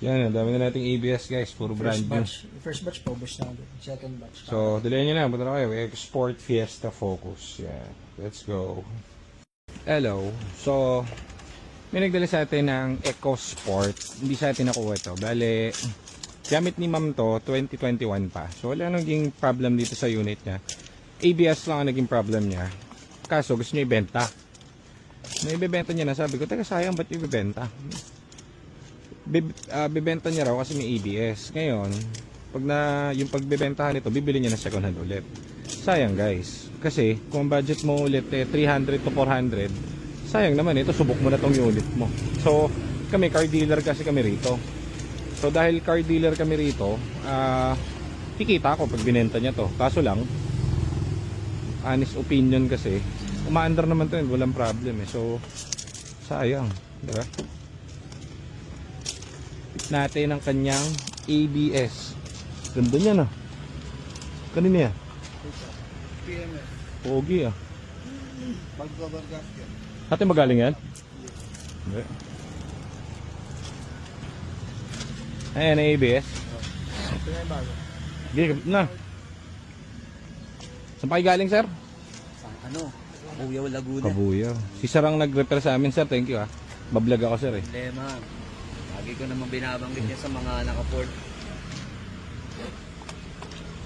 Yan, dami na nating ABS guys. Puro brand new. First batch po, batch na. Second batch. So, dalayan nyo na. Punta na kayo. Export Fiesta Focus. Yeah. Let's go. Hello. So, may nagdala sa atin ng EcoSport. Hindi sa atin nakuha ito. Bale, gamit ni ma'am to, 2021 pa. So, wala naging problem dito sa unit niya. ABS lang ang naging problem niya. Kaso, gusto niya ibenta. May ibebenta niya na. Sabi ko, teka, sayang, ba't ibebenta? Bibenta niya raw kasi may ABS. Ngayon, pag na yung pagbebentahan nito, bibili niya na second hand ulit. Sayang guys. Kasi kung budget mo ulit 300 to 400, sayang naman ito, subok mo na tong unit mo. So, kami car dealer kasi kami rito. So, dahil car dealer kami rito, kikita ako pag binenta niya to. Kaso lang, honest opinion kasi, umaandar naman to yun, walang problem eh. So, sayang, diba? Natin ang kanyang ABS. Ganda niya na. Kanina yan? PMS. Pogi ah. Pag-cover gasket. Ate magaling yan? Hindi. Ayan na ABS. Ito na yung bago. Sige, kapit na. Saan pa kayo galing sir? Sa ano? Kabuyaw, Laguna. Kabuyaw. Si sir ang nag-repair sa amin sir. Thank you ah. Bablog ako sir eh. Problema. Lagi ko naman binabanggit niya sa mga naka-port.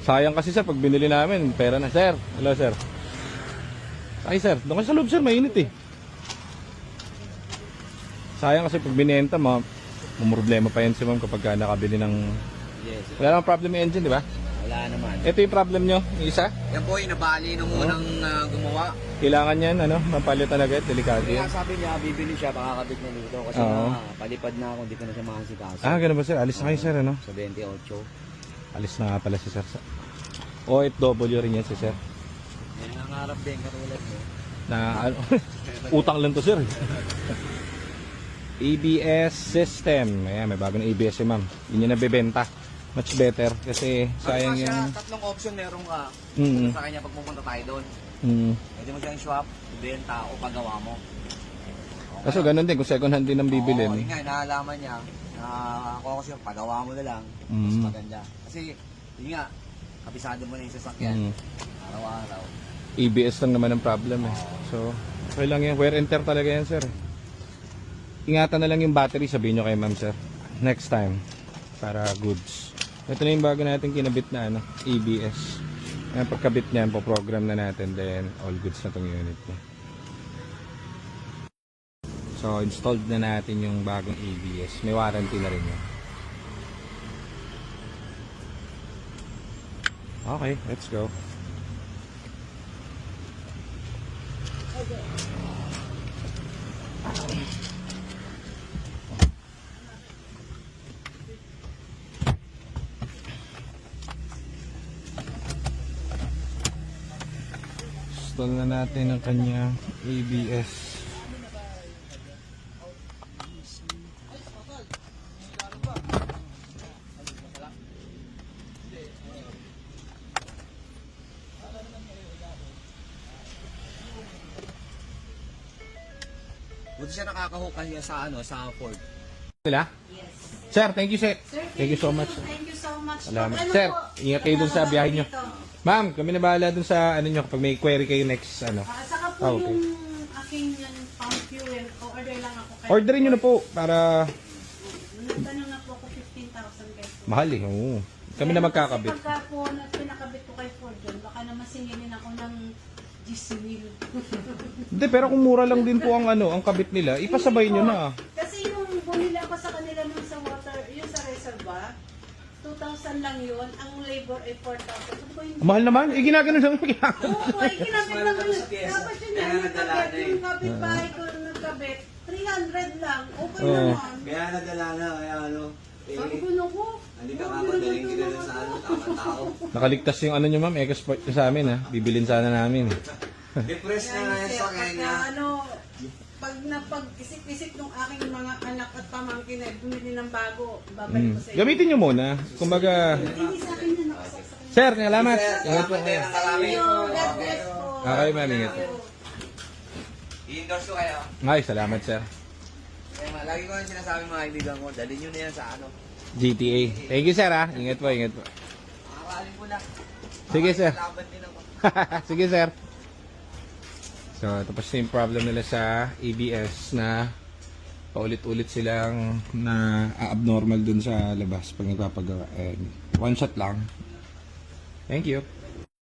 Sayang kasi sir, pag binili namin, pera na. Sir, hello sir. Ay sir, doon kayo sa loob sir, mainit eh. Sayang kasi pag binenta, problema pa yan si ma'am kapag nakabili ng... Yes. Wala namang problem yung engine, di ba? Wala naman. Ito yung problem nyo, yung isa. Yan po yung nabali nung unang gumawa. Kailangan yan, mapalitan agad, delikado Kaya yan. sabi niya, bibili siya, pakakabit niya dito. Kasi Oo. palipad na ako, hindi ko na siya makasikaso. Ganun ba sir? Alis na kayo sir, ano? Sa 28. Alis na nga pala si sir. OFW rin yan si sir. Yan ang nangarap din, katulad mo. Na, utang lang to sir. ABS system. Ayan, may bagong ABS si ma'am. Yun yung nabibenta. Much better kasi sayang siya, yung... tatlong option meron ka. Mm. Sa kanya pag pupunta tayo doon. Pwede mo siyang swap, ibenta o pagawa mo. Kaso ganun din, kung second hand din ang bibilin. Oo, yun nga, naalalaman niya na ako kasi pagawa mo na lang, mas maganda. Kasi, yun nga, kabisado mo na yung sasakyan, araw-araw. ABS lang naman ang problem eh. So, okay lang yan. Wear and tear talaga yan sir. Ingatan na lang yung battery, sabihin nyo kay ma'am sir. Next time, para goods. Ito na yung bago natin kinabit na ABS. Ayan, pagkabit niyan, po-program na natin, then all goods na tong unit niya. So, installed na natin yung bagong ABS. May warranty na rin yan. Okay, let's go. Install na natin ang kanya ABS. Buti siya nakakahukan niya sa sa Ford. Sila? Yes. Sir, thank you sir. Sir, Thank you so much. Thank you so much. Salamat. Ano Sir, po? ingat kayo dun sa biyahe nyo. Ito. Ma'am, kami na bahala dun sa nyo kapag may query kayo next Saka po okay. yung aking pump fuel, order lang ako. Orderin nyo na po para Nagtanong na po ako 15,000 guys. mahal eh. Oo. Kami na magkakabit. Kasi pagka po pinakabit ko kay Ford yun, baka naman singilin ako ng GC wheel. Hindi, pero kung mura lang din po ang ang kabit nila, ipasabay nyo na. Kasi yung bumili ako sa kanila nung sa water, yung sa reserva, 2,000 lang yun. Ang labor ay 4,000. So, po yung... Mahal naman. Ginagano lang. Oo, ay kinabit lang yun. Dapat yun yan, nagkabit. Yung kapitbahay ko nagkabit, 300 lang. Okay naman. Kaya nadala na, kaya Sabi ko, naku. Halika ka, madaling kinala sa tamang tao. Nakaligtas yung nyo ma'am, EcoSport nyo sa amin ha. Bibilin sana namin. Depressed na nga Sir, sa kanya. pag napag-isip-isip ng aking mga anak at pamangkin ay bumili ng bago, babalik ko sa iyo. Gamitin nyo muna. Kumbaga, Hindi sa akin na nakasaksak. sir, salamat. Ingat po kayo. Thank you. God bless po. Okay ma'am, ingat. I-endorse ko kayo. Ay, salamat sir. Kaya lagi ko yung sinasabi mga kaibigan ko, dalhin nyo na yan sa ano. GTA. Thank you, sir, ha. Ingat po, ingat po. Makaralin ko lang. Sige, sir. Laban din ako. Sige, sir. So, tapos na yung problem nila sa ABS na paulit-ulit silang na abnormal dun sa labas pag nagpapagawa. And one shot lang. Thank you.